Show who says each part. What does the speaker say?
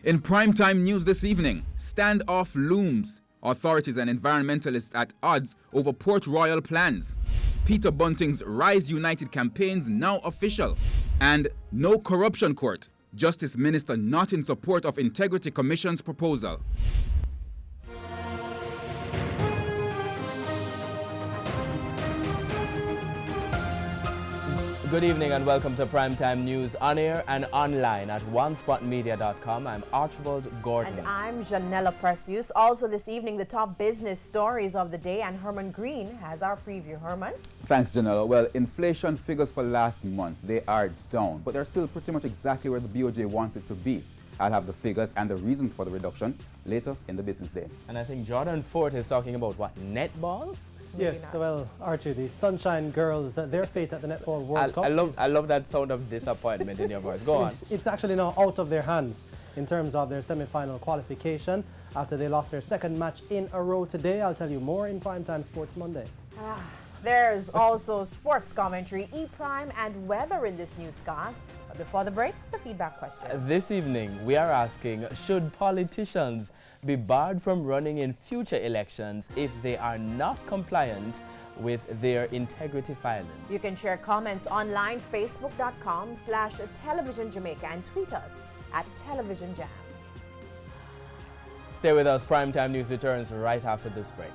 Speaker 1: In primetime news this evening, standoff looms. Authorities and environmentalists at odds over Port Royal plans. Peter Bunting's Rise United campaigns now official. And no corruption court. Justice Minister not in support of Integrity Commission's proposal.
Speaker 2: Good evening and welcome to Primetime News on air and online at onespotmedia.com. I'm Archibald Gordon.
Speaker 3: And I'm Janella Precious. Also this evening, the top business stories of the day, and Herman Green has our preview. Herman?
Speaker 1: Thanks, Janella. Well, inflation figures for last month, they are down, but they're still pretty much exactly where the BOJ wants it to be. I'll have the figures and the reasons for the reduction later in the business day.
Speaker 2: And I think Jordan Fort is talking about what, netball?
Speaker 4: Yes, well, Archie, the Sunshine Girls, their fate at the Netball World Cup.
Speaker 2: I love that sound of disappointment in your voice. Go on.
Speaker 4: It's actually now out of their hands in terms of their semi-final qualification after they lost their second match in a row today. I'll tell you more in Primetime Sports Monday.
Speaker 3: There's also sports commentary, E-Prime, and weather in this newscast. But before the break, the feedback question.
Speaker 2: This evening, we are asking, should politicians be barred from running in future elections if they are not compliant with their integrity filings?
Speaker 3: You can share comments online, facebook.com/Television Jamaica, and tweet us at Television Jam.
Speaker 2: Stay with us. Primetime News returns right after this break.